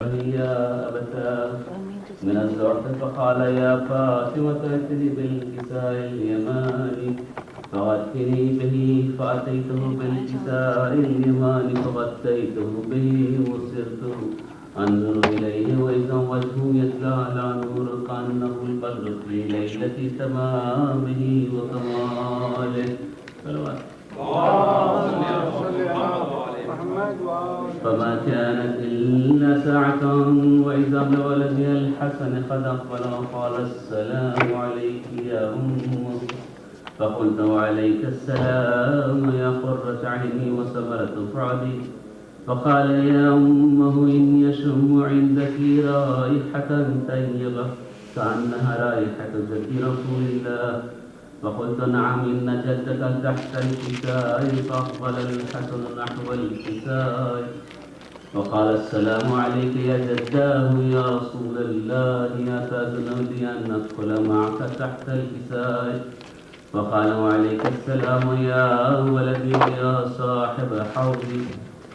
يا أبتاه من الزعف فقال يا فاطمة ائتني بالكساء اليماني فغتني به فأتيته بالكساء اليماني فغطيته به وسرت أنظر إليه وإذا وجهه يتلى على نور كأنه البدر في ليلة تمامه وكماله. صلوات فما كانت إلا ساعة وإذا بولدي الحسن قد أقبل وقال السلام عليك يا أمه فقلت وعليك السلام يا قرة عيني وثمرة فؤادي فقال يا أمه إني أشم عندك رائحة طيبة كأنها رائحة جد رسول الله فقلت نعم إن جدك تحت الكساء فأقبل الحسن نحو الكساء وقال السلام عليك يا جداه يا رسول الله أتأذن لي أن أدخل معك تحت الكساء فقال وعليك السلام يا ولدي يا صاحب حوضي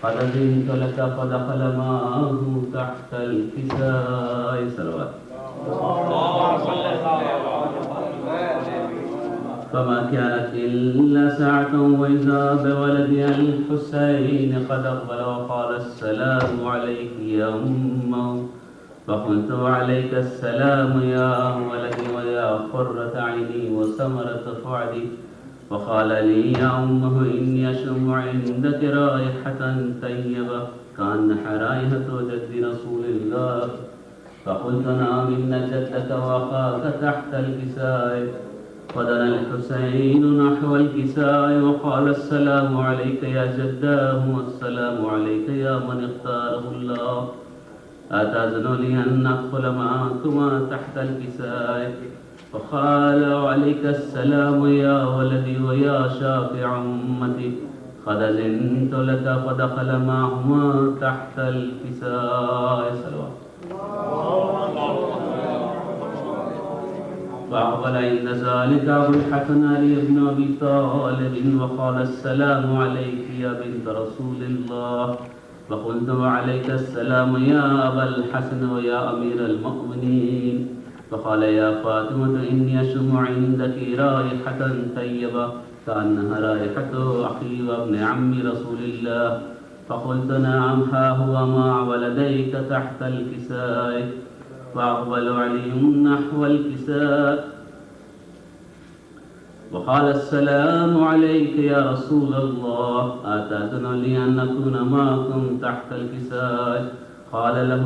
قد أذنت لك فدخل معه تحت الكساء. صلوات فما كانت إلا ساعة وإذا بولدي الحسين قد أقبل وقال السلام عليك يا أمه فقلت وعليك السلام يا ولدي ويا قرة عيني وثمرة فؤادي فقال لي يا أمه إني أشم عندك رائحة طيبة كأنها رائحة جد رسول الله فقلت نعم إن جدك وأخاك تحت الكساء فدنا الحسين نحو الكساء وقال السلام عليك يا جداه والسلام عليك يا من اختاره الله أتأذن لي أن أدخل معكما تحت الكساء فقال وعليك السلام يا ولدي ويا شافع أمتي قد أذنت لك فدخل معهما تحت الكساء. صلوات فأقبل عند ذلك أبو الحسن علي بن أبي طالب وقال السلام عليك يا بنت رسول الله فقلت وعليك السلام يا أبا الحسن ويا أمير المؤمنين فقال يا فاطمة إني أشم عندك رائحة طيبة كأنها رائحة أخي وابن عم رسول الله فقلت نعم ها هو مع ولديك تحت الكساء فأقبل علي نحو الكساء وقال السلام عليك يا رسول الله أتأذن لي أن أكون معكم تحت الكساء قال له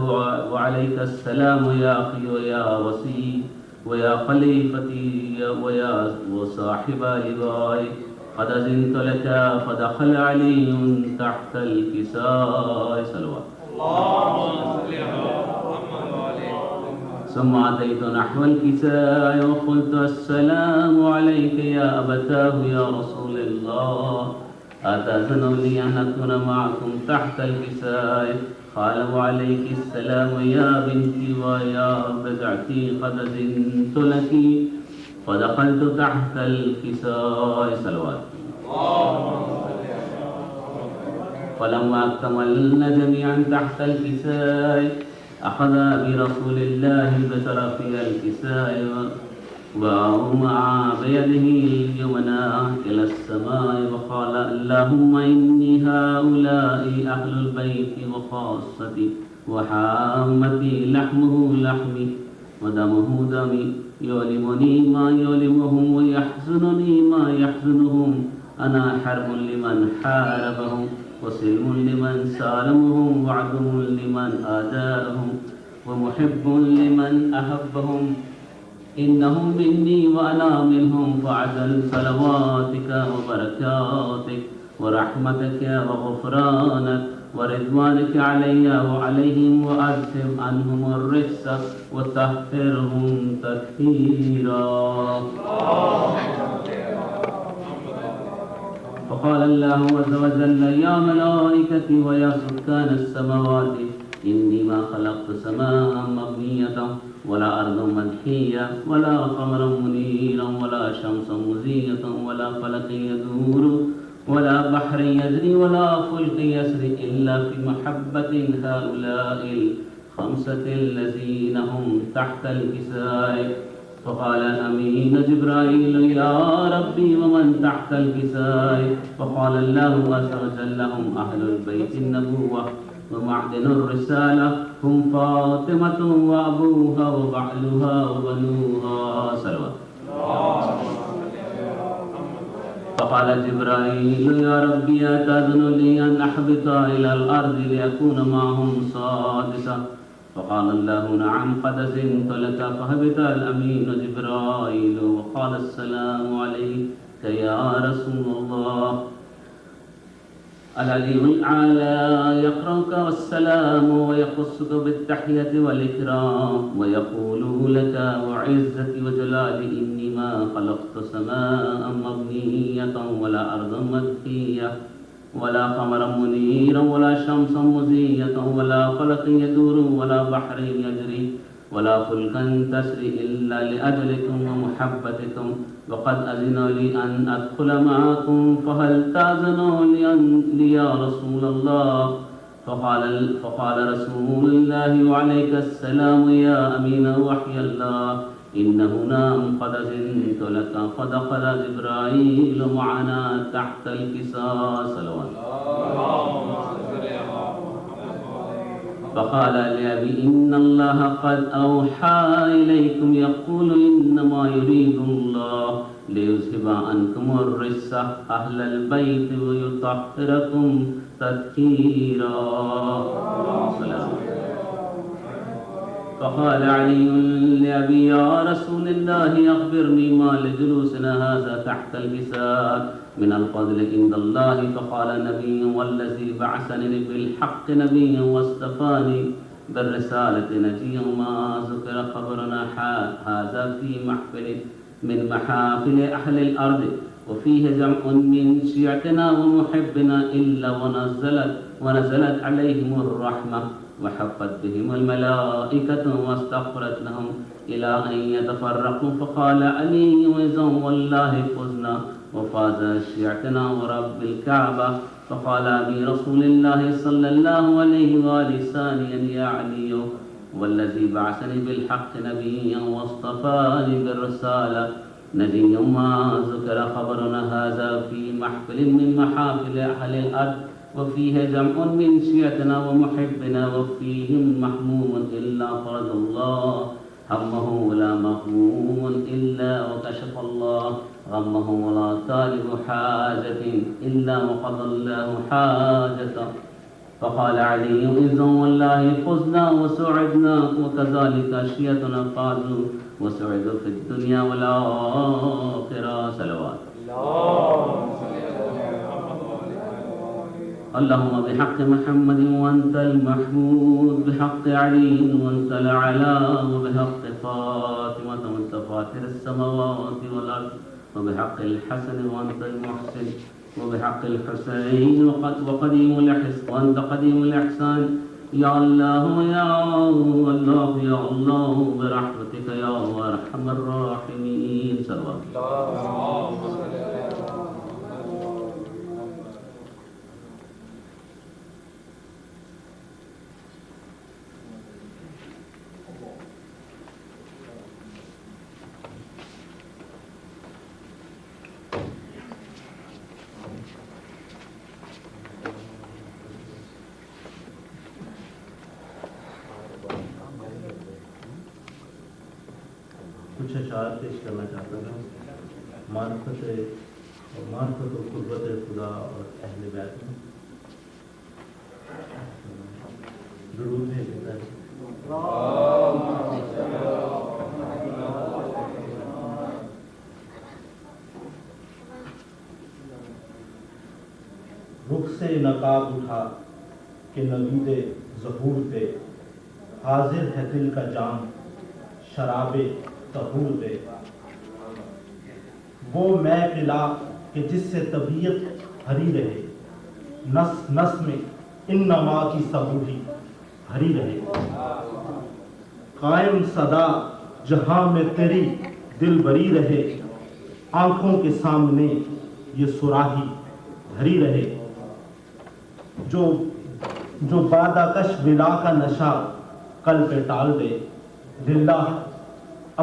وعليك السلام يا أخي ويا وصي ويا خليفتي ويا وصاحب لواي قد أذنت لك فدخل علي تحت الكساء. صلوات ثم أتيت نحو الكساء وقلت السلام عليك يا أبتاه يا رسول الله أتأذن لي أن أكون معكم تحت الكساء قال وعليك السلام يا بنتي ويا بضعتي قد أذنت لك فدخلت تحت الكساء. صلوات فلما اكتملنا جميعا تحت الكساء أخذ برسول الله بطرفي الكساء وأومع بيده اليمنى إلى السماء وقال اللهم إني هؤلاء أهل البيت وخاصتي وحامتي لحمه لحمي ودمه دمي يؤلمني ما يؤلمهم ويحزنني ما يحزنهم أنا حرب لمن حاربهم وسلم لمن سالمهم وعدو لمن آداءهم ومحب لمن أحبهم إنهم مني وأنا منهم فعجل صلواتك وبركاتك ورحمتك وغفرانك ورضوانك علي وعليهم وأذهب عنهم الرجس وطهرهم تطهيرا. فقال الله عز وجل يا ملائكتي ويا سكان السماوات إني ما خلقت سماء مبنية ولا أرض مدحية ولا قمرا منيرا ولا شمسا مزية ولا فلك يدور ولا بحر يجري ولا فلك يسري إلا في محبة هؤلاء خمسة الذين هم تحت الكساء. فقال الأمين جبرائيل يا ربي ومن تحت الكساء؟ فقال الله عز وجل هم أهل البيت النبوة ومعدن الرسالة، هم فاطمة وأبوها وبعلها وبنوها. صلوات. فقال جبرائيل يا ربي أتأذن لي أن أحبط إلى الأرض لأكون معهم سادسا؟ فقال الله نعم قد أذنت لك. فهبط الأمين جبرائيل وقال السلام عليك يا رسول الله. العلي الأعلى يقرأك والسلام ويخصك بالتحية والإكرام ويقول لك وعزتي وجلالي إني ما خلقت سماء مبنية ولا أرضا مدحية ولا قمرا منيرا ولا شمسا مزية ولا فلك يدور ولا بحر يجري ولا فلكا تسري إلا لأجلكم ومحبتكم، وقد أذن لي أن أدخل معكم، فهل تأذنون لي يا رسول الله؟ فقال رسول الله وعليك السلام يا أمين وحي الله إنه نام قد أذنت لك. فدخل جبرائيل معنا تحت الكساء. صلوات. فقال لأبي إن الله قد أوحى إليكم يقول إنما يريد الله ليذهب عنكم الرجس أهل البيت ويطهركم تطهيرا. فقال علي لأبي يا رسول الله أخبرني ما لجلوسنا هذا تحت الكساء من الفضل عند الله. فقال النبي والذي بعثني بالحق نبيا واصطفاني بالرسالة نجيا ما ذكر خبرنا هذا في محفل من محافل أهل الأرض وفيه جمع من شيعتنا ومحبنا إلا ونزلت عليهم الرحمة وحفت بهم الملائكة واستغفرت لهم إلى أن يتفرقوا. فقال علي وإذا والله فزنا وفاز شيعتنا ورب الكعبة. فقال أبي رسول الله صلى الله عليه وآله ثانيا يا علي والذي بعثني بالحق نبيا واصطفاني بالرسالة نبيا ما ذكر خبرنا هذا في محفل من محافل أهل الأرض وفيه جمع من شيعتنا ومحبنا وفيهم محموم إلا فرج الله همه ولا مغموم إلا وكشف الله غمه ولا طالب حاجة إلا وقضى الله حاجته. فقال علي إذا والله فزنا وسعدنا وكذلك شيعتنا فازوا وسعدوا في الدنيا والآخرة. صلوات. اللهم بحق محمد وأنت المحمود بحق علي وأنت الأعلى وبحق فاطمة وأنت فاطر السماوات والأرض وبحق الحسن وأنت المحسن وبحق الحسين وأنت قديم الإحسان. يا الله يا الله يا الله برحمتك يا أرحم الراحمين. صلوات. کچھ اشعار پیش کرنا چاہتا ہوں معرفت و قربت خدا اور اہل بیت میں درود بھیجتا ہے. رخ سے نقاب اٹھا کہ نوید ظہور پہ حاضر ہے دل کا جام شراب طہور دے. وہ میں پلا کہ جس سے طبیعت بھری رہے نس نس میں انما کی صبوری بھری رہے. قائم صدا جہاں میں تیری دل بری رہے آنکھوں کے سامنے یہ سراہی بھری رہے. جو بادہ کش ولا کا نشہ کل پہ ٹال دے، للہ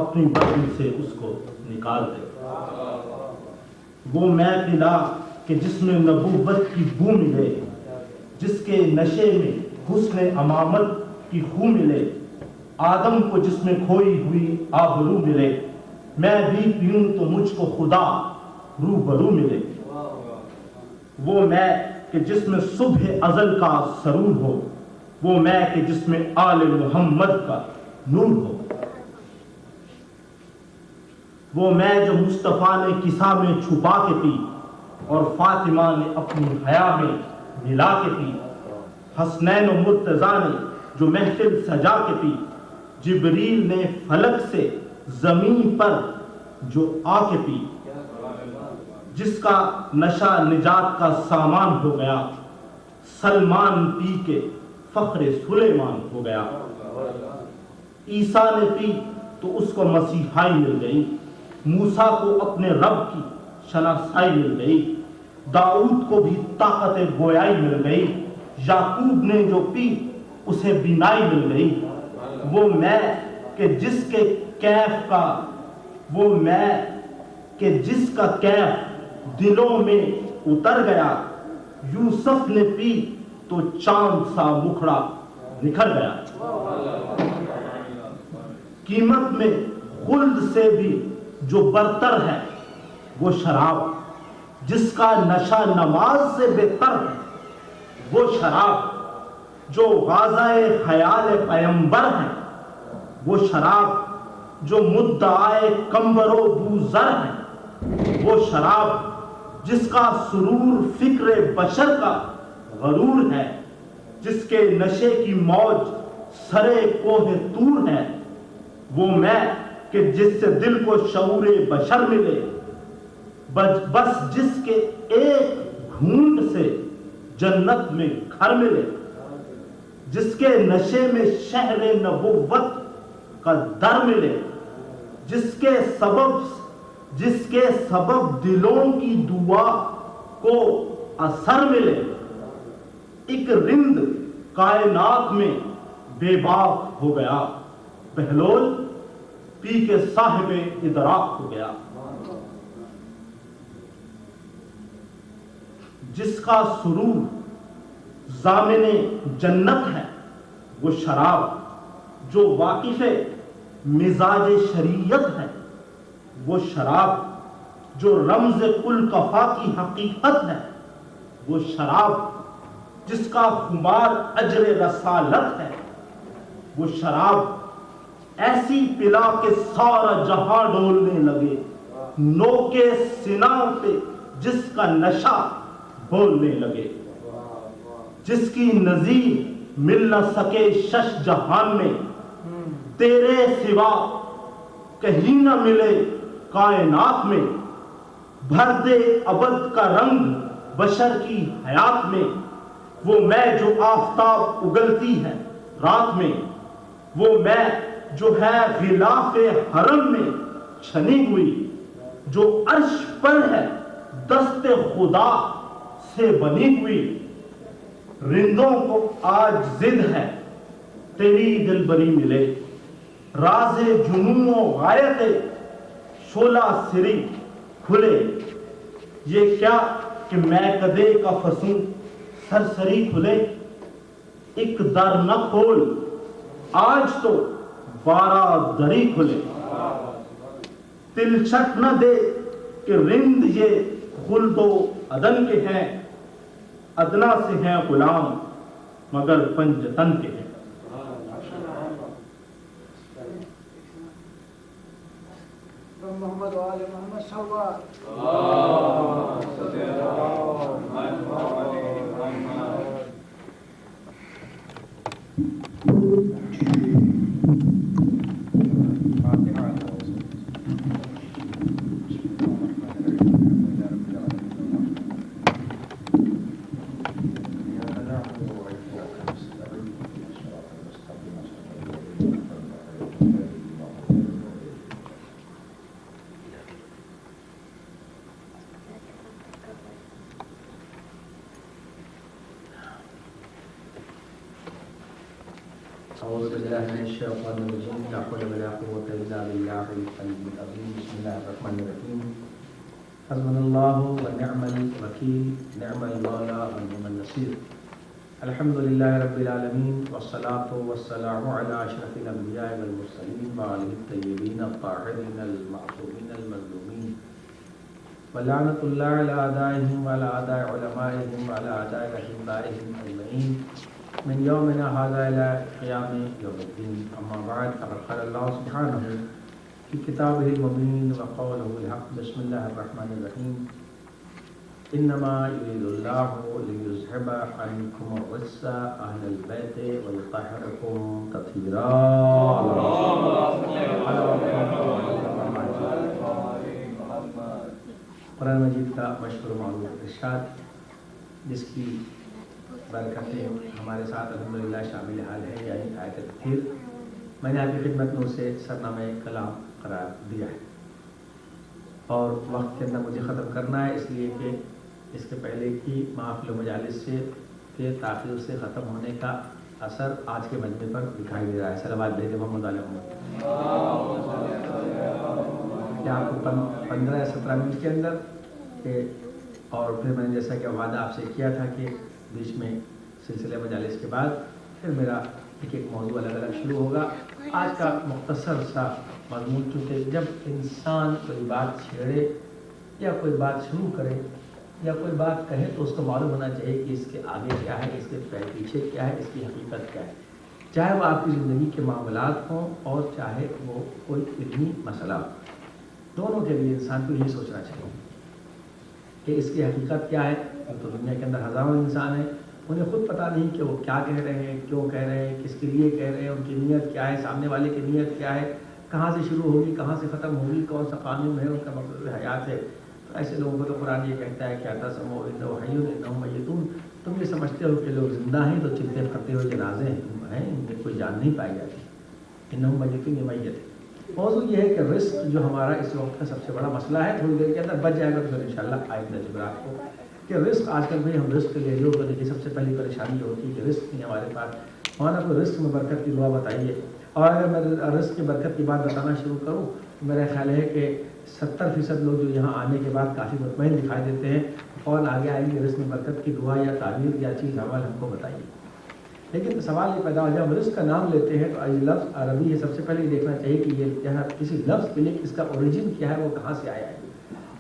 اپنی بطن سے اس کو نکال دے۔ وہ میں پلا کہ جس میں نبوت کی بو ملے، جس کے نشے میں حسن امامت کی خو ملے، آدم کو جس میں کھوئی ہوئی آبرو ملے، میں بھی پیوں تو مجھ کو خدا روبرو ملے۔ وہ میں کہ جس میں صبح ازل کا سرور ہو، وہ میں کہ جس میں آل محمد کا نور ہو۔ وہ میں جو مصطفیٰ نے کسا میں چھپا کے پی، اور فاطمہ نے اپنی حیا میں ملا کے پی۔ حسنین و مرتضیٰ نے جو محفل سجا کے پی، جبریل نے فلک سے زمین پر جو آ کے پی۔ جس کا نشہ نجات کا سامان ہو گیا، سلمان پی کے فخر سلیمان ہو گیا۔ عیسیٰ نے پی تو اس کو مسیحائی مل گئی، موسیٰ کو اپنے رب کی شناسائی مل گئی، داؤد کو بھی طاقت گویائی مل گئی، یعقوب نے جو پی اسے بینائی مل گئی۔ وہ میں کہ جس کے کیف کا، وہ میں کہ جس کا کیف دلوں میں اتر گیا، یوسف نے پی تو چاند سا مکھڑا نکھر گیا۔ قیمت میں خلد سے بھی جو برتر ہے وہ شراب، جس کا نشہ نماز سے بہتر ہے وہ شراب، جو غازۂ خیال پیمبر ہے وہ شراب، جو مدعائے کمبر و بوزر ہے وہ شراب، جس کا سرور فکر بشر کا غرور ہے، جس کے نشے کی موج سرے کوہ طور ہے۔ وہ میں کہ جس سے دل کو شعور بشر ملے، بس جس کے ایک گھونٹ سے جنت میں گھر ملے، جس کے نشے میں شہر نبوت کا در ملے، جس کے سبب دلوں کی دعا کو اثر ملے۔ ایک رند کائنات میں بے باک ہو گیا، بہلول پی کے صاحب ادراک ہو گیا۔ جس کا سرور ضامن جنت ہے وہ شراب، جو واقف مزاج شریعت ہے وہ شراب، جو رمز کل کفا کی حقیقت ہے وہ شراب، جس کا خمار اجر رسالت ہے وہ شراب، ایسی پلا کے سارا جہاں ڈولنے لگے، نو کے سنا پہ جس کا نشہ بولنے لگے، جس کی نظیر مل نہ سکے شش جہان میں، تیرے سوا کہیں نہ ملے کائنات میں، بھر دے ابد کا رنگ بشر کی حیات میں۔ وہ میں جو آفتاب اگلتی ہے رات میں، وہ میں جو ہے غلاف حرم میں چھنی ہوئی، جو عرش پر ہے دست خدا سے بنی ہوئی۔ رندوں کو آج ضد ہے تیری دلبری ملے، راز جنون و غایت شعلہ سری کھلے۔ یہ کیا کہ میں کدے کا فسوں سرسری کھلے، ایک در نہ کھول آج تو 12 دری کھلے۔ تلچھٹ نہ دے کہ رند یہ خلد و عدن کے ہیں، ادنا سے ہیں غلام مگر پنجتن کے ہیں۔ محمد و آل محمد صلی اللہ أعوذ بالله بالله من الشيطان الرجيم لا حول ولا قوة إلا بالله العلي العظيم بسم الله الرحمن الرحيم حسبنا الله ونعم الوكيل نعم المولى ونعم النصير الحمد لله رب العالمين والصلاة والسلام على أشرف الأنبياء والمرسلين وآله الطيبين الطاهرين المعصومين المظلومين ولعنة الله على أعدائهم وعلى أعداء علمائهم وعلى أعداء أحبائهم أجمعين من يومنا هذا إلى قيام يوم الدين أما بعد فقد قال الله سبحانه في كتابه المبين وقوله الحق بسم الله الرحمن الرحيم إنما يريد الله ليذهب عنكم الرجس أهل البيت ويطهركم تطهيرا قرآن مجید کا مشہور و معروف ارشاد جس کی برکتیں ہمارے ساتھ الحمدللہ شامل حال ہے یعنی آیت تطہیر میں نے آپ کی خدمت میں اسے سرنامہ کلام قرار دیا ہے اور وقت کے اندر مجھے ختم کرنا ہے اس لیے کہ اس کے پہلے کی محافل و مجالس سے کے تاخیر سے ختم ہونے کا اثر آج کے مجمع پر دکھائی دے رہا ہے صلوات بھیجیں محمد علیہ محمد کہ آپ کو 15 یا 17 منٹ کے اندر اور پھر میں نے جیسا کہ وعدہ آپ سے کیا تھا کہ بیچ میں سلسلے مجالس کے بعد پھر میرا ایک موضوع الگ الگ شروع ہوگا. آج کا مختصر سا مضمون چونکہ جب انسان کوئی بات چھیڑے یا کوئی بات شروع کرے یا کوئی بات کہے تو اس کو معلوم ہونا چاہیے کہ اس کے آگے کیا ہے, اس کے پیچھے کیا ہے, اس کی حقیقت کیا ہے, چاہے وہ آپ کی زندگی کے معاملات ہوں اور چاہے وہ کوئی علمی مسئلہ ہو. دونوں کے لیے انسان کو یہی سوچنا چاہیے کہ اس کی حقیقت کیا ہے. تو دنیا کے اندر ہزاروں انسان ہیں, انہیں خود پتہ نہیں کہ وہ کیا کہہ رہے ہیں, کیوں کہہ رہے ہیں, کس کے لیے کہہ رہے ہیں, ان کی نیت کیا ہے, سامنے والے کی نیت کیا ہے, کہاں سے شروع ہوگی, کہاں سے ختم ہوگی, کون سا قانون ہے, ان کا مقصد حیات ہے. تو ایسے لوگوں کو تو قرآن یہ کہتا ہے کہ اعتصموا انہ حی انہم میتون, تم یہ سمجھتے ہو کہ لوگ زندہ ہیں تو چلتے پھرتے ہوئے جنازے ہیں, ان میں کوئی جان نہیں پائی جاتی. انہم میتون یہ میت. موضوع یہ ہے کہ رزق جو ہمارا اس وقت کا سب سے بڑا مسئلہ ہے, تھوڑی دیر کے اندر بچ جائے گا تو پھر انشاءاللہ آئندہ جمعرات کو کہ رزق آج کل بھی ہم رزق کے لیے لوگ دیکھیے سب سے پہلی پریشانی ہوتی ہے کہ رزق نہیں ہمارے پاس. مولانا کو رزق میں برکت کی دعا بتائیے. اور اگر میں رزق کی برکت کی بات بتانا شروع کروں تو میرا خیال ہے کہ 70% لوگ جو یہاں آنے کے بعد کافی مطمئن دکھائی دیتے ہیں, فوراً آگے آئیں گے رزق میں برکت کی دعا یا تعبیر یا چیز حوال ہم کو بتائیے. لیکن سوال یہ پیدا ہو جب رزق کا نام لیتے ہیں تو یہ لفظ عربی ہے, سب سے پہلے یہ دیکھنا چاہیے کہ یہ یہاں کسی لفظ کے لیے اس کا اوریجن کیا ہے, وہ کہاں سے آیا ہے.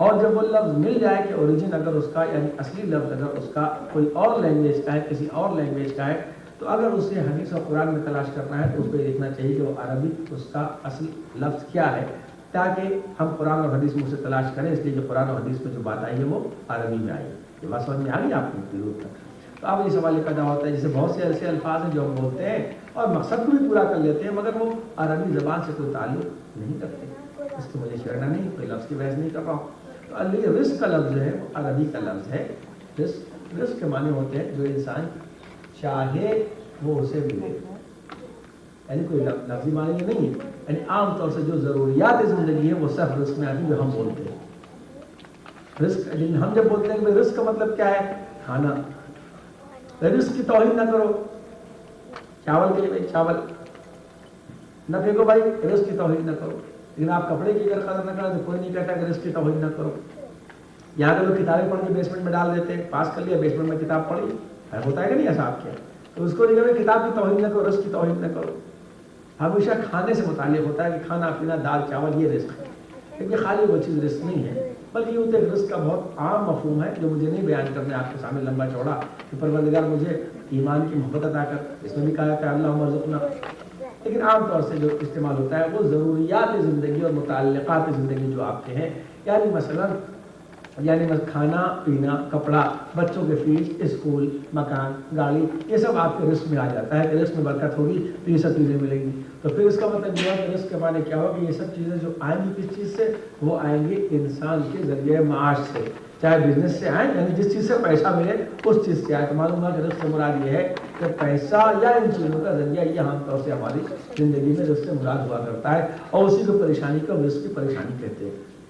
اور جب وہ لفظ مل جائے کہ اوریجن اگر اس کا یعنی اصلی لفظ اگر اس کا کوئی اور لینگویج کا ہے, کسی اور لینگویج کا ہے, تو اگر اسے حدیث اور قرآن میں تلاش کرنا ہے تو اس کو یہ دیکھنا چاہیے کہ وہ عربی اس کا اصل لفظ کیا ہے, تاکہ ہم قرآن اور حدیث میں اسے تلاش کریں. اس لیے کہ قرآن اور حدیث میں جو بات آئی ہے وہ عربی میں آئی ہے. یہ بات سمجھ میں آ گئی آپ کو ضرور تک. تو اب یہ سوال یہ پیدا ہوتا ہے جیسے بہت سے ایسے الفاظ ہیں جو ہم بولتے ہیں اور مقصد کو بھی پورا کر لیتے ہیں مگر وہ عربی زبان سے کوئی تعلق نہیں رکھتے. اس کو مجھے چھیڑنا نہیں, کوئی لفظ کی بحث نہیں کر رہا ہوں. تو رزق کا لفظ ہے وہ عربی کا لفظ ہے. رزق کے معنی ہوتے ہیں جو انسان چاہے وہ اسے ملے, یعنی کوئی لفظی معنی نہیں ہے. یعنی عام طور سے جو ضروریات زندگی ہے وہ صرف رزق میں آتی ہے جو ہم بولتے ہیں. رزق ہم جب بولتے ہیں کہ رزق کا مطلب کیا ہے, کھانا. رزق کی توہین نہ کرو, چاول کے لیے بھائی چاول نہ پھینکو بھائی, رزق کی توہین نہ کرو. لیکن آپ کپڑے کی اگر قدر نہ کریں تو کوئی نہیں کہتا کہ رزق کی توہین نہ کرو. یہاں کے لوگ کتابیں پڑھ کے بیسمنٹ میں ڈال دیتے ہیں, پاس کر لیا بیسمنٹ میں کتاب پڑھی, ہوتا ہے کہ نہیں ایسا آپ کے, تو اس کو نہیں کہتے کتاب کی توہین نہ کرو, رزق کی توہین نہ کرو. ہمیشہ کھانے سے متعلق ہوتا ہے کہ کھانا پینا دال چاول یہ رزق ہے. لیکن خالی وہ چیز رزق نہیں ہے بلکہ یہ ہوتا ہے رزق کا بہت عام مفہوم ہے جو مجھے نہیں بیان کرنا آپ کے سامنے لمبا چوڑا کہ پروردگار مجھے ایمان کی محبت عطا کر, اس میں بھی کہا کہ اللہم ارزقنا. لیکن عام طور سے جو استعمال ہوتا ہے وہ ضروریات زندگی اور متعلقات زندگی جو آپ کے ہیں, یعنی مثلا کھانا پینا, کپڑا, بچوں کے فیس, اسکول, مکان, گاڑی, یہ سب آپ کے رزق میں آ جاتا ہے کہ رزق میں برکت ہوگی تو یہ سب چیزیں ملیں گی. تو پھر اس کا مطلب یہ ہے کہ رزق کے معنی کیا ہوگا کہ یہ سب چیزیں جو آئیں گی کس چیز سے, وہ آئیں گی انسان کے ذریعے معاش سے, چاہے بزنس سے آئیں یعنی جس چیز سے پیسہ ملے اس چیز سے آئے. تو معلوم ہوا کہ رزق سے مراد یہ ہے کہ پیسہ یا ان چیزوں کا ذریعہ یہ عام طور سے ہماری زندگی میں رزق سے مراد ہوا کرتا ہے, اور اسی کو پریشانی کو رزق کی پریشانی کہتے ہیں.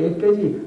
1 kg,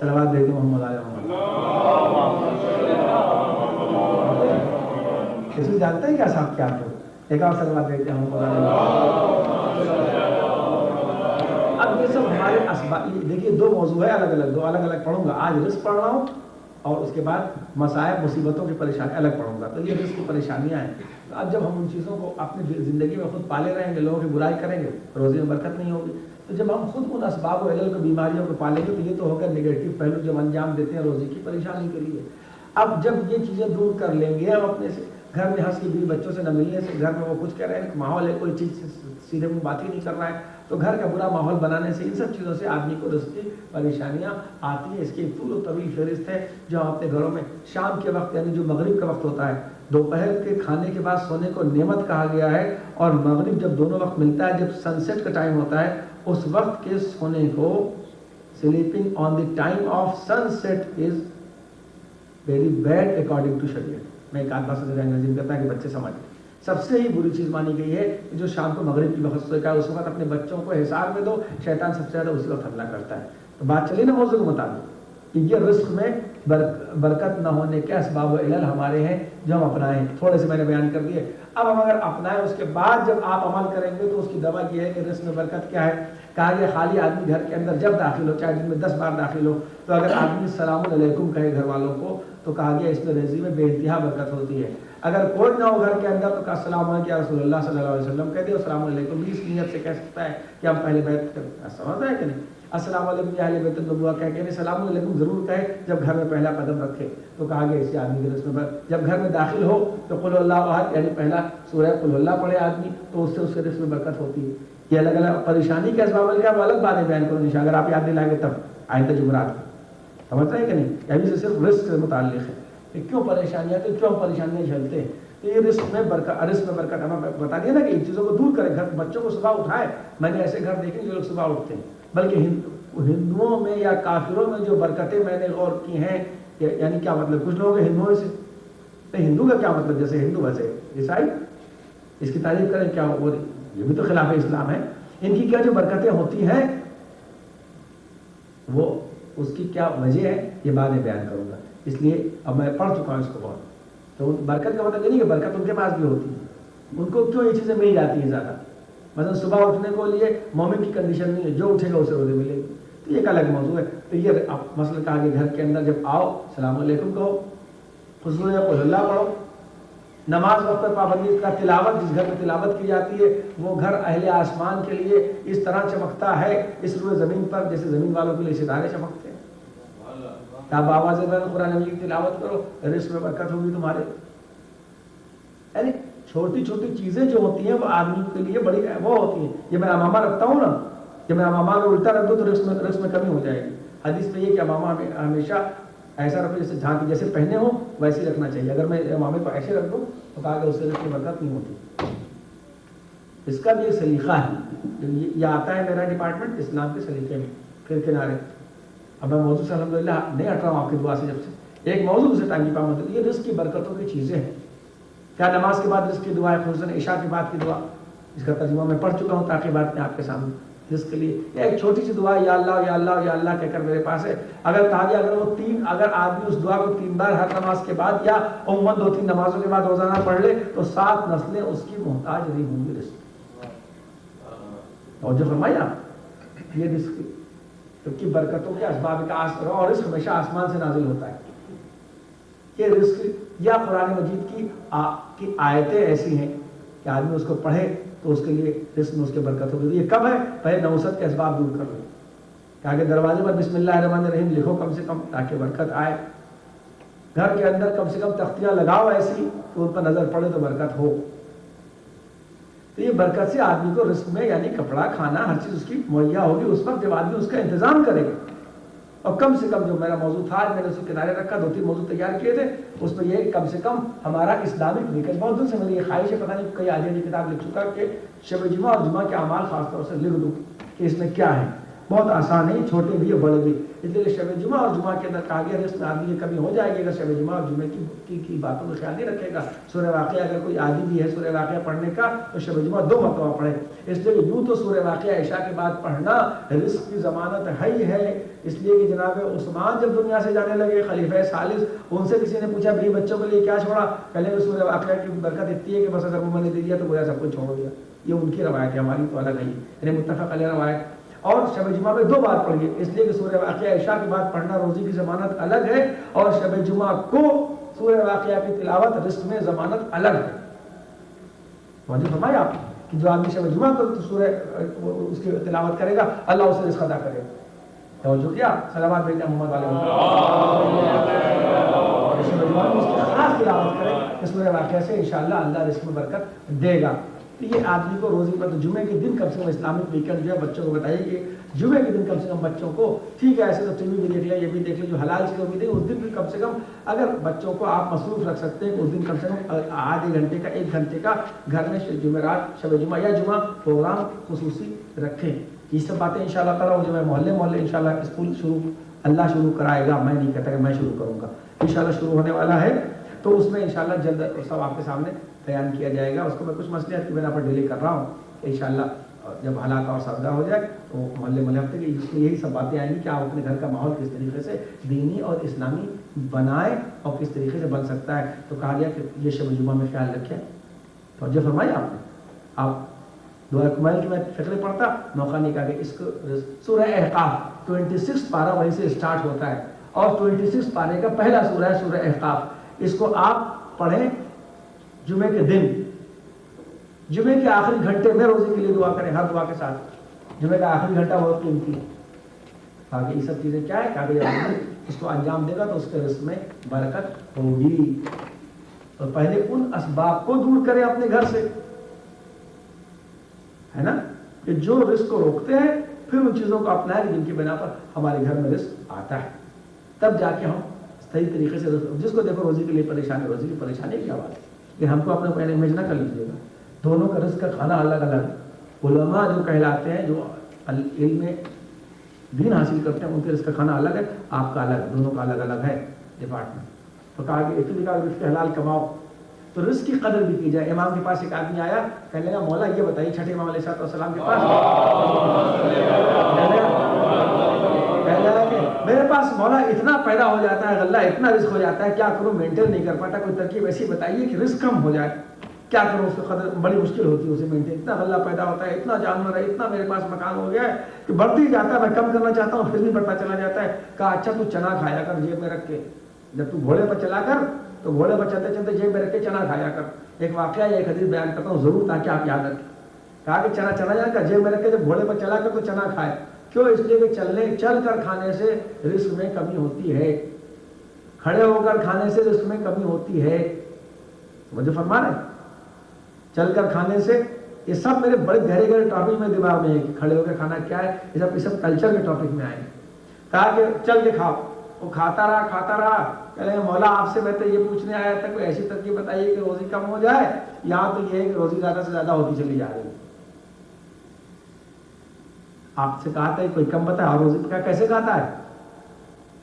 صلوات بھیج دو محمد علیہ محمد. کسی جانتے ہیں کیا صاحب کیا آپ لوگ؟ ایک اور صلوات بھیجتے ہیں محمد علیہ محمد. اب یہ سب ہمارے اسباب. دیکھیے دو موضوع ہے الگ الگ، دو الگ الگ پڑھوں گا. آج رزق پڑھ رہا ہوں اور اس کے بعد مصائب مصیبتوں کی پریشانی الگ پڑھوں گا. تو یہ رزق کی پریشانیاں ہیں. اب جب ہم ان چیزوں کو اپنی زندگی میں خود پالے رہیں گے، لوگوں کی برائی کریں گے، روزی میں برکت نہیں ہوگی. تو جب ہم خود ان اسباب و علل کو، بیماریوں کو پالیں گے، تو یہ تو ہوگا نگیٹو پہلو جو انجام دیتے ہیں روزی کی پریشانی کے لیے. اب جب یہ چیزیں دور کر لیں گے ہم اپنے سے، گھر میں ہنس کے بیوی بچوں سے نہ ملنے سے، گھر میں وہ کچھ کہہ رہے ہیں، ماحول ہے کوئی چیز سیدھے منہ بات ہی نہیں کر رہا ہے، تو گھر کا برا ماحول بنانے سے، ان سب چیزوں سے آدمی کو رزق کی پریشانیاں آتی ہیں. اس کی طول و طویل فہرست ہے جو ہم اپنے گھروں میں شام کے وقت، یعنی جو مغرب کا وقت ہوتا ہے، دوپہر کے کھانے کے بعد سونے کو نعمت کہا گیا ہے، اور مغرب جب دونوں وقت ملتا ہے، جب سن سیٹ کا ٹائم ہوتا ہے، اس وقت کے سونے کو، sleeping on the time of sunset is very bad according to شریعت. میں ایک آدھ بات سے انگریزی میں کہتا ہے کہ بچے سمجھ. سب سے ہی بری چیز مانی گئی ہے کہ جو شام کو مغرب کی وقت سوئے کا، اس وقت اپنے بچوں کو حصار میں دو. شیطان سب سے زیادہ اسی وقت حملہ کرتا ہے. تو بات چلی نا موضوع کے مطابق کہ یہ رزق میں برکت نہ ہونے کے اسباب و علل ہمارے ہیں جو ہم اپنائیں. تھوڑے سے میں نے بیان کر دیے. اب ہم اگر اپنائیں، اس کے بعد جب آپ عمل کریں گے تو اس کی دوا یہ ہے کہ رزق میں برکت کیا ہے. کہا گیا خالی آدمی گھر کے اندر جب داخل ہو، چاہے دن میں 10 بار داخل ہو، تو اگر آدمی السلام علیکم کہے گھر والوں کو، تو کہا گیا اس میں رزق میں بے انتہا برکت ہوتی ہے. اگر کوئی نہ ہو گھر کے اندر تو کہا السلام علیکم یا رسول اللہ صلی اللہ علیہ وسلم کہہ دے. السلام علیکم بھی اس نیت سے کہہ سکتا ہے کہ ہم پہلے بیت کریں. سمجھتا ہے کہ نہیں؟ السلام علیکم یا اہل بیت النبوہ کہہ کے السلام علیکم ضرور کہے جب گھر میں پہلا قدم رکھے. تو کہا گیا اسی آدمی کے رزق میں جب گھر میں داخل ہو تو قل اللہ احد، یعنی پہلا سورہ قل اللہ پڑھے آدمی، تو اس سے اس کے رزق میں برکت ہوتی ہے. یہ الگ الگ پریشانی کے اسباب کا وہ الگ باتیں بیان کروں انشاءاللہ. اگر آپ یاد دلائیں گے تب آئندہ جمعرات کو. سمجھتے ہیں کہ نہیں؟ ابھی سے صرف رزق سے متعلق ہے کہ کیوں پریشانیاں، تو کیوں پریشانیاں جھیلتے ہیں. تو یہ رزق میں برکت ہمیں بتا دیا نا کہ ان چیزوں کو دور کریں. گھر بچوں کو صبح اٹھائے. میں نے ایسے گھر دیکھے جو لوگ صبح اٹھتے ہیں. بلکہ ہندوؤں میں یا کافروں میں جو برکتیں میں نے غور کی ہیں، یعنی کیا مطلب، کچھ لوگ ہندوؤں سے، تو ہندو کا کیا مطلب، جیسے ہندو ویسے عیسائی، اس کی تعریف کریں کیا، وہ یہ بھی تو خلاف اسلام ہے. ان کی کیا جو برکتیں ہوتی ہیں وہ اس کی کیا وجہ ہے، یہ بعد میں بیان کروں گا. اس لیے اب میں پڑھ چکا ہوں اس کو بہت. تو برکت کا مطلب یہ نہیں کہ برکت ان کے پاس بھی ہوتی ہے، ان کو کیوں یہ چیزیں مل جاتی ہیں زیادہ. مثلا صبح اٹھنے کو لیے مومن کی کنڈیشن نہیں ہے، جو اٹھے گا اسے روزی ملے گی. تو یہ ایک الگ موضوع ہے. تو یہ مسئلہ کہا کہ گھر کے اندر جب آؤ السلام علیکم کہو، خصوصاً قل اللہ پڑھو. نماز وقت پر پابندی کا، تلاوت جس گھر میں تلاوت کی جاتی ہے وہ گھر اہل آسمان کے لیے اس طرح چمکتا ہے اس روئے زمین پر جیسے زمین والوں کے لیے ستارے چمکتے ہیں. آپ آواز قرآن مجید کی تلاوت کرو، رزق میں برکت ہوگی تمہارے. یعنی چھوٹی چھوٹی چیزیں جو ہوتی ہیں وہ آدمی کے لیے بڑی وہ ہوتی ہیں. یہ میں امامہ رکھتا ہوں نا، کہ میں امامہ کو الٹا رکھ دوں تو رزق میں کمی ہو جائے گی. حدیث میں یہ کہ امامہ ہمیشہ ایسا رکھو جیسے جھانکی جیسے پہنے ہو ویسے ہی رکھنا چاہیے. اگر میں امامے کو ایسے رکھ دوں تو کہا کہ اس سے رزق میں برکت نہیں ہوتی. اس کا بھی ایک سلیقہ ہے. یہ آتا ہے میرا ڈپارٹمنٹ اسلام کے سلیقے میں. پھر کنارے اب میں موضوع سے الحمدللہ نہیں ہٹ رہا ہوں آپ کی دعا سے. جب سے ایک موضوع سے ٹائم کی پابندی، یہ رزق کی برکتوں کی چیزیں ہیں. کیا نماز کے بعد رزق کی دعا ہے، خصوصاً عشاء کے بعد کی دعا، اس کا ترجمہ میں پڑھ چکا ہوں تاکہ بات میں آپ کے سامنے. رزق کے لیے ایک چھوٹی سی دعا یا اللہ یا اللہ یا اللہ کہہ کر میرے پاس ہے. اگر کہا گیا اگر آدمی اس دعا کو 3 بار ہر نماز کے بعد یا عموماً 2-3 نمازوں کے بعد روزانہ پڑھ لے تو 7 نسلیں اس کی محتاج نہیں ہوں گی رزق. اور جو فرمایا یہ رزق کی برکتوں کے اسباب کا اور رزق ہمیشہ آسمان سے نازل ہوتا ہے. یہ رزق یا قرآن مجید کی آیتیں ایسی ہیں کہ آدمی اس کو پڑھے تو اس کے لیے رزق میں اس کے برکت ہوگی. یہ کب ہے؟ پہلے نوست کے اسباب دور کر لیں. کہ آگے دروازے پر بسم اللہ الرحمن الرحیم لکھو کم سے کم تاکہ برکت آئے. گھر کے اندر کم سے کم تختیاں لگاؤ ایسی کہ ان پر نظر پڑے تو برکت ہو. تو یہ برکت سے آدمی کو رزق میں یعنی کپڑا کھانا ہر چیز اس کی مہیا ہوگی اس وقت جب آدمی اس کا انتظام کرے گا. اور کم سے کم جو میرا موضوع تھا میں نے اس کے کنارے رکھا 2-3 موضوع تیار کیے تھے. اس میں یہ کم سے کم ہمارا اسلامک ویکن بہت دن سے میری یہ خواہش ہے، پتہ نہیں کئی آدمی کی کتاب لکھ چکا کہ شب جمعہ اور جمعہ کے اعمال خاص طور سے لکھ دوں کہ اس میں کیا ہے. بہت آسان ہے، چھوٹے بھی اور بڑے بھی. اس لیے شب جمعہ اور جمعہ کے اندر کہا گیا رزق میں آدمی کی کمی ہو جائے گی اگر شب جمعہ اور جمعے کی باتوں کا خیال نہیں رکھے گا. سورہ واقعہ اگر کوئی عادی بھی ہے سورہ واقعہ پڑھنے کا تو شب جمعہ 2 مرتبہ پڑھے. اس لیے یوں تو سورہ واقعہ عشاء کے بعد پڑھنا رزق کی ضمانت ہے ہی ہے. اس لیے کہ جناب عثمان جب دنیا سے جانے لگے خلیفہ ثالث، ان سے کسی نے پوچھا بھی بچوں کے لیے کیا چھوڑا؟ کہنے کہ سورہ واقعہ کی برکت اتنی ہے کہ بس اگر وہ میں نے دے دیا تو گویا سب کچھ چھوڑ دیا. یہ ان کی روایت ہے، ہماری تو الگ ہے، یعنی متفق علیہ روایت. اور شب جمعہ میں 2 بار پڑھیے، اس لیے کہ سورہ واقعہ عشاء کے بعد پڑھنا روزی کی ضمانت الگ ہے، اور شب جمعہ کو سورہ واقعہ کی تلاوت رزق میں ضمانت الگ ہے. توجہ فرمائے آپ کہ جو آدمی شب جمعہ کو سورہ اس کی تلاوت کرے گا اللہ اسے رزق عطا کرے گا. توجہ کیا؟ صلوات بھیجنا محمد والے اور شب جمعہ میں اس کی خاص تلاوت کرے کہ سورہ واقعہ سے انشاءاللہ اللہ رزق میں برکت دے گا. یہ آدمی کو روزی پر تو جمعے کے دن کم سے کم اسلامک ویکینڈ جو ہے بچوں کو بتائیے کہ جمعے کے دن کم سے کم بچوں کو، ٹھیک ہے ایسے تو ٹی وی بھی دیکھ لیں، یہ بھی دیکھ لیں، جو حلال چیزیں بھی دیکھیں، اس دن بھی کم سے کم اگر بچوں کو آپ مصروف رکھ سکتے ہیں اس دن کم سے کم آدھے گھنٹے کا 1 گھنٹے کا گھر میں جمعرات شب جمعہ یا جمعہ پروگرام خصوصی رکھیں. یہ سب باتیں انشاءاللہ تعالیٰ جو ہے محلے انشاءاللہ اسکول اللہ شروع کرائے گا. میں نہیں کہتا کہ میں شروع کروں گا، انشاءاللہ شروع ہونے والا ہے، تو اس میں انشاءاللہ جلد سب آپ کے سامنے بیان کیا جائے گا. اس کو میں کچھ مسئلے کی بنا پر ڈیلے کر رہا ہوں کہ انشاءاللہ جب حالات اور سادہ ہو جائے تو محلے ہفتے کی اس میں یہی سب باتیں آئیں گی کہ آپ اپنے گھر کا ماحول کس طریقے سے دینی اور اسلامی بنائیں اور کس طریقے سے بن سکتا ہے. تو کہا گیا کہ یہ شب جمعہ میں خیال رکھیں. توجہ فرمائی آپ نے. آپ دعا کمائل کی میں فکریں پڑھتا موقع نہیں کہا کہ اس کو سورہ احقاف 26 پارہ وہیں سے اسٹارٹ ہوتا ہے اور 26 پارے کا پہلا سورہ ہے سورہ احقاف. اس کو آپ پڑھیں جمعے کے دن، جمعے کے آخری گھنٹے میں روزے کے لیے دعا کریں ہر دعا کے ساتھ. جمعے کا آخری گھنٹہ بہت قیمتی ہے. آگے یہ سب چیزیں کیا ہے کہ آگے اس کو انجام دے گا تو اس کے رزق میں برکت ہوگی. تو پہلے ان اسباب کو دور کریں اپنے گھر سے، ہے نا، کہ جو رزق کو روکتے ہیں پھر ان چیزوں کو اپنائیں جن کی بنا پر ہمارے گھر میں رزق آتا ہے. تب جا کے ہم صحیح طریقے سے جس کو دیکھو روزی کے لیے پریشانی، روزی کی پریشانی کیا بات ہے، لیکن ہم کو اپنے پہلے امیج نہ کر لیجیے گا. دونوں کا رزق کا کھانا الگ الگ ہے. علماء جو کہلاتے ہیں جو علم دین حاصل کرتے ہیں ان کے رزق کا کھانا الگ ہے، آپ کا الگ، دونوں کا الگ الگ ہے ڈپارٹمنٹ. تو کہا کہ ایک طریقہ رزق حلال کماؤ تو رزق کی قدر بھی کی جائے. امام کے پاس ایک آدمی آیا، کہنے لگا مولا یہ بتائیے، چھٹے امام علیہ السلام کے پاس کہنے لگا کہ میرے پاس مولا اتنا پیدا ہو جاتا ہے، غلہ اتنا رزق ہو جاتا ہے، کیا کروں، مینٹین نہیں کر پاتا. کوئی ترکیب ایسی بتائیے کہ رزق کم ہو جائے. کیا کروں، اس کی قدر بڑی مشکل ہوتی ہے اسے مینٹین. اتنا غلہ پیدا ہوتا ہے، اتنا جانور ہے، اتنا میرے پاس مکان ہو گیا ہے کہ بڑھتی ہی جاتا ہے. میں کم کرنا چاہتا ہوں پھر بھی بڑھتا چلا جاتا ہے. کہا اچھا تو چنا کھایا کر جیب میں رکھ کے، جب تو گھوڑے پر چلا کر تو گھوڑے پر چلتے چلتے جیب میں رکھ کے چنا کھایا کر. ایک واقعہ یا ایک حدیث بیان کرتا ہوں ضرور تاکہ آپ یاد رکھیں. کہا کہ چنا جا کر جیب میں رکھ کے جب گھوڑے پر چلا کر تو چنا کھائے. کیوں؟ اس لیے کہ چل کر کھانے سے رزق میں کمی ہوتی ہے، کھڑے ہو کر کھانے سے رزق میں کمی ہوتی ہے. مجھے فرما رہے چل کر کھانے سے، یہ سب میرے بڑے گہرے گہرے ٹاپک میں دماغ میں ہے کہ کھڑے ہو کر کھانا کیا ہے. یہ سب کلچر کے ٹاپک میں آئے. کہا کہ چل کے کھاؤ. وہ کھاتا رہا. کہنے مولا آپ سے میں تو یہ پوچھنے آیا تھا کوئی ایسی ترکیب بتائیے کہ روزی کم ہو جائے. یہاں تو یہ ہے کہ روزی زیادہ سے زیادہ ہوتی چلی جا رہی ہے. آپ سے کہا تھا کوئی کم بتایا، اور روزی کا کیسے کھاتا ہے؟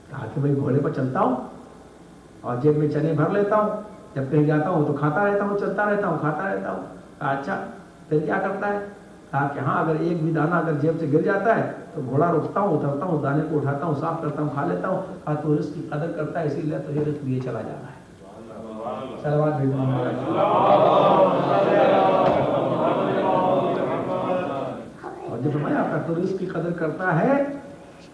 کہا کہ بھائی گھوڑے پر چلتا ہوں اور جیب میں چنے بھر لیتا ہوں، جب کہیں جاتا ہوں تو کھاتا رہتا ہوں، چلتا رہتا ہوں، کھاتا رہتا ہوں. کہا اچھا پھر کیا کرتا ہے؟ کہا کہ ہاں اگر ایک بھی دانہ اگر جیب سے گر جاتا ہے تو گھوڑا روکتا ہوں، اترتا ہوں، دانے کو اٹھاتا ہوں، صاف کرتا ہوں، کھا لیتا ہوں. کہا تو رزق کی قدر کرتا ہے اسی لیے تو یہ رزق لیے چلا جا رہا ہے. صلوات بھیجنا. اور جو فرمایا آپ کا تو رزق کی قدر کرتا ہے.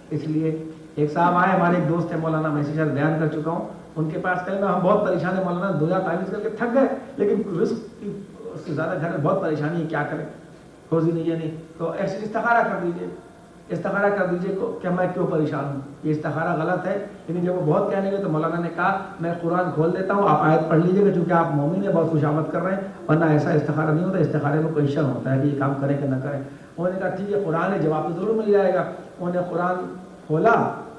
اس لیے ایک صاحب آئے، ہمارے ایک دوست ہے مولانا، میں اسے شاید بیان کر چکا ہوں. ان کے پاس کہنے ہم بہت پریشان ہیں مولانا، دنیا تعویذ کر کے تھک گئے لیکن رزق کی اس سے زیادہ گھر میں بہت پریشانی ہے، کیا کریں، روزی نہیں ہے. نہیں تو ایسے استخارہ کر دیجیے، استخارہ کر دیجیے کہ میں کیوں پریشان ہوں. یہ استخارہ غلط ہے. لیکن جب وہ بہت کہنے لگے تو مولانا نے کہا میں قرآن کھول دیتا ہوں، آپ آیت پڑھ لیجیے گا چونکہ آپ مومن ہیں، بہت خوشامد کر رہے ہیں، ورنہ ایسا استخارہ نہیں ہوتا. استخارے میں کوئی شر ہوتا ہے کہ یہ کام کریں کہ نہ کریں. انہوں نے کہا ٹھیک ہے قرآن ہے، جواب تو ضرور مل جائے گا. انہوں نے قرآن کھولا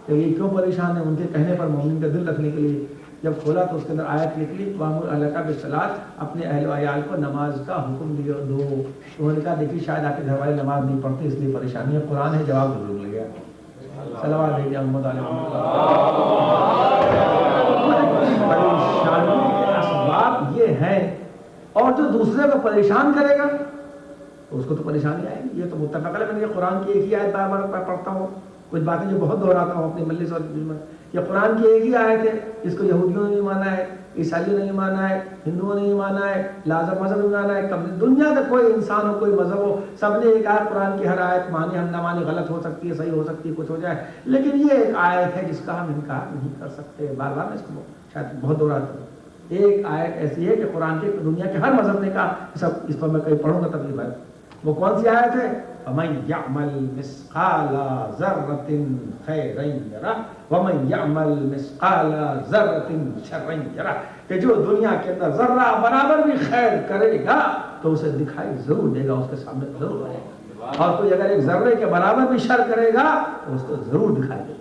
کہ یہ کیوں پریشان ہے، ان کے کہنے پر مومن کا دل رکھنے کے لیے جب کھولا تو اس کے اندر آیت نکلی وَأْمُرْ أَهْلَكَ بِالصَّلَاةِ، اپنے اہل و عیال کو نماز کا حکم دو. انہوں نے کہا دیکھیے شاید آپ کے گھر والے نماز نہیں پڑھتے اس لیے پریشانی ہے. قرآن ہے، جواب ضرور مل گیا. صلوات علیہ محمد علیہ پریشانی کے اسباب یہ ہیں، اور جو دوسرے کو پریشان کرے گا اس کو تو پریشانی آئے گی. یہ تو متفق ہے. میں یہ قرآن کی ایک ہی آیت بار بار پڑھتا ہوں، کچھ باتیں جو بہت دہراتا ہوں اپنی مجلس اور یہ قرآن کی ایک ہی آیت ہے جس کو یہودیوں نے نہیں مانا ہے، عیسائیوں نے نہیں مانا ہے، ہندوؤں نے نہیں مانا ہے، لازم مذہب نہیں مانا ہے. دنیا کا کوئی انسان ہو، کوئی مذہب ہو، سب نے ایک آیت قرآن کی ہر آیت مانی. ہم نہ مانی، غلط ہو سکتی ہے، صحیح ہو سکتی ہے، کچھ ہو جائے، لیکن یہ ایک آیت ہے جس کا ہم انکار نہیں کر سکتے. بار بار میں اس کو شاید بہت دہراتا ہوں. ایک آیت ایسی ہے کہ قرآن کے دنیا کے ہر مذہب نے کہا. سب اس پر میں کہیں پڑھوں گا تب یہ وہ کون سی آیت ہے؟ وَمَن يَعْمَلْ مِثْقَالَ ذَرَّةٍ خَيْرًا يَرَهُ وَمَن يَعْمَلْ مِثْقَالَ ذَرَّةٍ شَرًّا يَرَهُ، کہ جو دنیا کے اندر ذرہ برابر بھی خیر کرے گا تو اسے دکھائی ضرور دے گا، اس کے سامنے ضرور رہے گا. اور کوئی اگر ایک ذرے کے برابر بھی شر کرے گا تو اس کو ضرور دکھائی دے گا.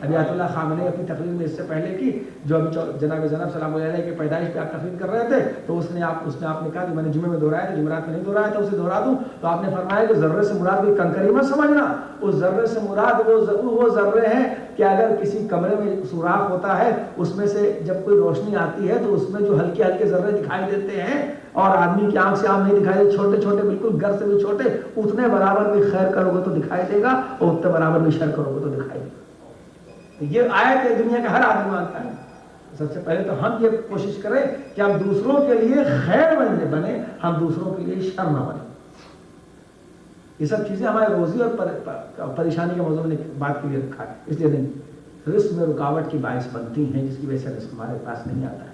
ابھی آیت اللہ خامنہ اپنی تقریر میں اس سے پہلے کی، جو ابھی جناب زینب سلام اللہ علیہ کی پیدائش پہ آپ تقریر کر رہے تھے، تو اس نے آپ نے کہا کہ میں نے جمعے میں دہرایا تھا، جمعرات میں نہیں دہرایا تھا، اسے دہرا دوں. تو آپ نے فرمایا کہ ذرے سے مراد کوئی کنکری مت سمجھنا. اس ذرے سے مراد وہ ذرے ہیں کہ اگر کسی کمرے میں سوراخ ہوتا ہے، اس میں سے جب کوئی روشنی آتی ہے تو اس میں جو ہلکے ہلکے ذرے دکھائی دیتے ہیں، اور آدمی کی آنکھ سے آنکھ نہیں دکھائی دیتے، چھوٹے چھوٹے بالکل گر سے بھی چھوٹے، اتنے برابر بھی خیر کرو گے تو دکھائی دے گا، اور اتنے برابر بھی شر کرو گے تو دکھائی دے گا. یہ آیت ہے، دنیا کا ہر آدمی مانتا ہے. سب سے پہلے تو ہم یہ کوشش کریں کہ ہم دوسروں کے لیے خیر بنے، ہم دوسروں کے لیے شر نہ بنے. یہ سب چیزیں ہمارے روزی اور پریشانی کے موضوع میں بات کے لیے رکھا ہے. اس لیے نہیں، رزق میں رکاوٹ کی باعث بنتی ہیں جس کی وجہ سے رزق ہمارے پاس نہیں آتا ہے.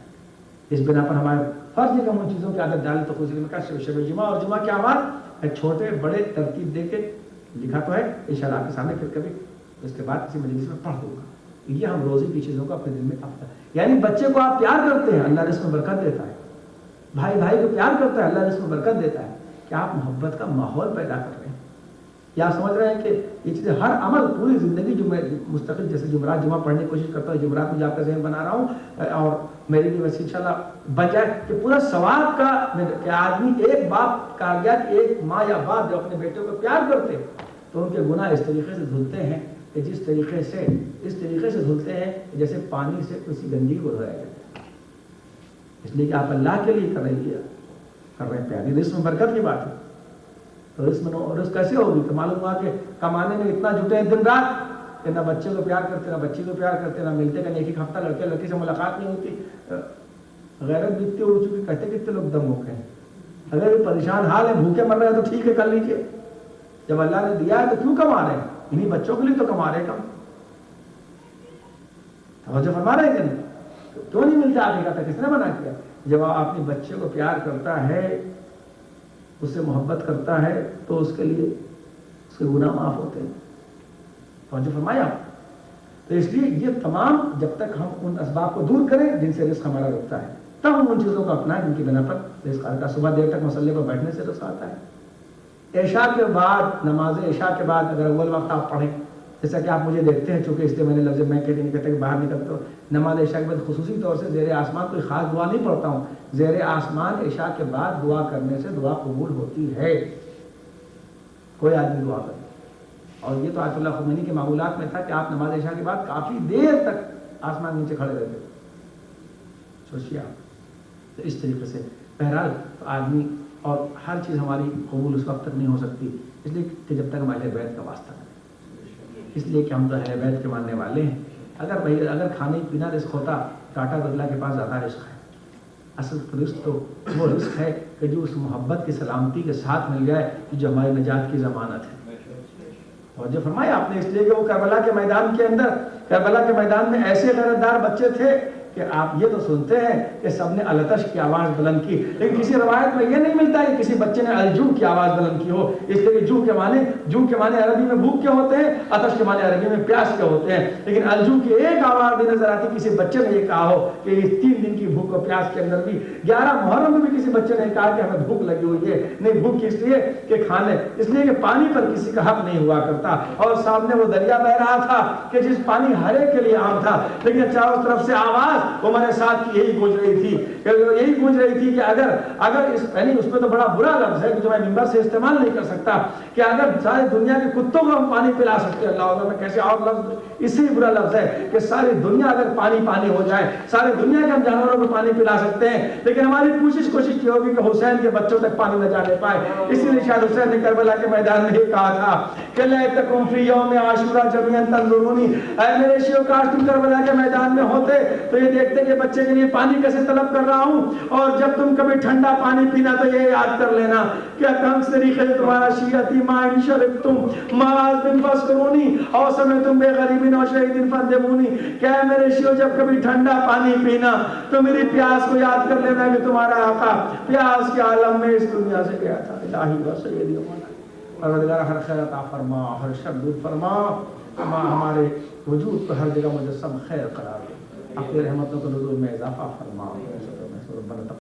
اس بنا پر ہمارے فرض ہے کہ ہم ان چیزوں کی عادت ڈالیں. تو خوشی میں کہا شب جمعہ اور جمعہ کے اعمال چھوٹے بڑے ترتیب دے کے لکھا تو ہے، انشاءاللہ آپ کے سامنے پھر کبھی اس کے بعد کسی مجلس میں پڑھ دوں گا. یہ ہم روزی کی چیزوں کو اپنے دل میں آتا ہے. یعنی بچے کو آپ پیار کرتے ہیں، اللہ رزق میں برکت دیتا ہے. بھائی بھائی کو پیار کرتا ہے، اللہ رزق میں برکت دیتا ہے. کہ آپ محبت کا ماحول پیدا کر رہے ہیں. یا آپ سمجھ رہے ہیں کہ یہ چیزیں ہر عمل پوری زندگی جو میں مستقل جیسے جمعرات جمعہ پڑھنے کی کوشش کرتا ہوں، جمعرات میں جا کر ذہن بنا رہا ہوں، اور میری بھی ویسے انشاءاللہ بن جائے کہ پورا ثواب کا کہ آدمی ایک باپ کہا گیا کہ ایک ماں یا باپ جو اپنے بیٹے کو پیار کرتے تو ان کے گناہ اس طریقے سے دھلتے ہیں کہ اس طریقے سے دھلتے ہیں جیسے پانی سے کسی گندگی کو دھویا جاتا ہے. اس لیے کہ آپ اللہ کے لیے کر رہے ہیں پیار. رزق میں برکت کی بات ہے. تو رزق کیسے ہوگی؟ تو معلوم ہوا کہ کمانے میں اتنا جٹے ہیں دن رات کہ نہ بچے کو پیار کرتے، نہ بچی کو پیار کرتے، نہ ملتے کہ ایک ہفتہ لڑکے سے ملاقات نہیں ہوتی. غیرت بھی اتنی ہو چکی، کہتے کتنے لوگ دم ہو گئے. اگر یہ پریشان حال ہے، بھوکے مر رہے ہیں تو ٹھیک ہے کر لیجیے. جب اللہ نے دیا ہے تو کیوں کما رہے ہیں؟ انہیں بچوں کے لیے تو کما رہے ہیں. کم توجہ فرما رہے ہیں کہ نہیں؟ کیوں نہیں ملتا؟ آپ کہتا کس نے منع کیا؟ جب آپ اپنے بچے کو پیار کرتا ہے، اس سے محبت کرتا ہے، تو اس کے لیے اس کے گناہ معاف ہوتے ہیں. توجہ فرمایا. تو اس لیے یہ تمام جب تک ہم ان اسباب کو دور کریں جن سے رزق ہمارا رکتا ہے، تب ہم ان چیزوں کو اپنائیں جن کی بنا پر رزق آتا ہے. صبح دیر تک مسلے پر بیٹھنے سے رزق آتا ہے. عشاء کے بعد، نماز عشاء کے بعد اگر اول وقت آپ پڑھیں، جیسا کہ آپ مجھے دیکھتے ہیں، چونکہ اس لیے میں نے لفظ میں کہتے نہیں کہتے کہ باہر نکلتے ہو، نماز عشاء کے بعد خصوصی طور سے زیر آسمان کوئی خاص دعا نہیں پڑھتا ہوں. زیر آسمان عشاء کے بعد دعا کرنے سے دعا قبول ہوتی ہے. کوئی آدمی دعا کرے. اور یہ تو آیت اللہ خمینی کے معمولات میں تھا کہ آپ نماز عشاء کے بعد کافی دیر تک آسمان نیچے کھڑے رہتے. سوچیے آپ. تو اس طریقے سے بہرحال آدمی اور ہر چیز ہماری قبول اس وقت تک نہیں ہو سکتی، اس لیے کہ جب تک ہم اہل بیت کا واسطہ کریں. اس لیے کہ ہم تو اہل بیت کے ماننے والے ہیں. اگر کھانے پینا رزق ہوتا تو آٹا اللہ کے پاس زیادہ رزق ہے. اصل رزق تو وہ رزق ہے کہ جو اس محبت کی سلامتی کے ساتھ مل جائے کہ جو ہماری نجات کی ضمانت ہے. اور جو فرمایا آپ نے، اس لیے کہ وہ کربلا کے میدان میں ایسے غیرتدار بچے تھے کہ آپ یہ تو سنتے ہیں کہ سب نے التش کی آواز بلند کی، لیکن کسی روایت میں یہ نہیں ملتا کہ کسی بچے نے الجو کی آواز بلند کی ہو. اس لیے کہ جو کے معنی عربی میں بھوک کے ہوتے ہیں، آتش کے معنی عربی میں پیاس کے ہوتے ہیں. لیکن الجو کی ایک آواز بھی نظر آتی کسی بچے نے یہ کہا ہو کہ اس 3 دن کی بھوک اور پیاس کے اندر بھی 11 محرم میں بھی کسی بچے نے کہا کہ ہمیں بھوک لگی ہوئی ہے. نہیں، بھوک اس لیے کہ کھانے، اس لیے کہ پانی پر کسی کا حق نہیں ہوا کرتا. اور سامنے وہ دریا بہ رہا تھا کہ جس پانی ہر ایک کے لیے عام تھا، لیکن چاروں طرف سے آواز وہ میرے ساتھ یہی گونج رہی تھی کہ اگر یعنی اس میں تو بڑا برا لفظ ہے جو میں ممبر سے استعمال نہیں کر سکتا کہ اگر ساری دنیا کے کتوں کو ہم پانی پلا سکتے ہیں، اللہ اکبر، میں کیسے اور لفظ، اس سے برا لفظ ہے کہ ساری دنیا اگر پانی ہو جائے، ساری دنیا کے ہم جانوروں کو پانی پلا سکتے ہیں، لیکن ہماری کوشش کی ہوگی کہ حسین کے بچوں تک پانی نہ جانے پائے۔ اسی لیے شاید حسین نے کربلا کے میدان میں یہ کہا تھا کہ لیتکم فی یوم عاشوراء جمیعا تنظرونی، اے میرے شیعو کاش تم کربلا کے میدان میں ہوتے تو یہ دیکھتے کہ بچے کے لیے پانی کیسے طلب کر رہا ہوں، اور جب تم کبھی ٹھنڈا پانی پینا تو یہ یاد کر لینا کہ کم طریقے تمہارا شیعتی ما ان شربتم ما بن فسرونی او سمعتم بغریبین و شہید فندمونی، کہ اے میرے شیعو جب کبھی ٹھنڈا پانی پینا تو میری پیاس کو یاد کر لینا کہ تمہارا آقا پیاس کے عالم میں اس دنیا سے گیا تھا۔ الہی و سیدی و مولا، پروردگار ہر خیر عطا فرما، ہر شر دور فرما، ہمارے وجود کو ہر جگہ مجسم خیر قرار دے، اپنی رحمتوں کو نزول میں اضافہ فرما۔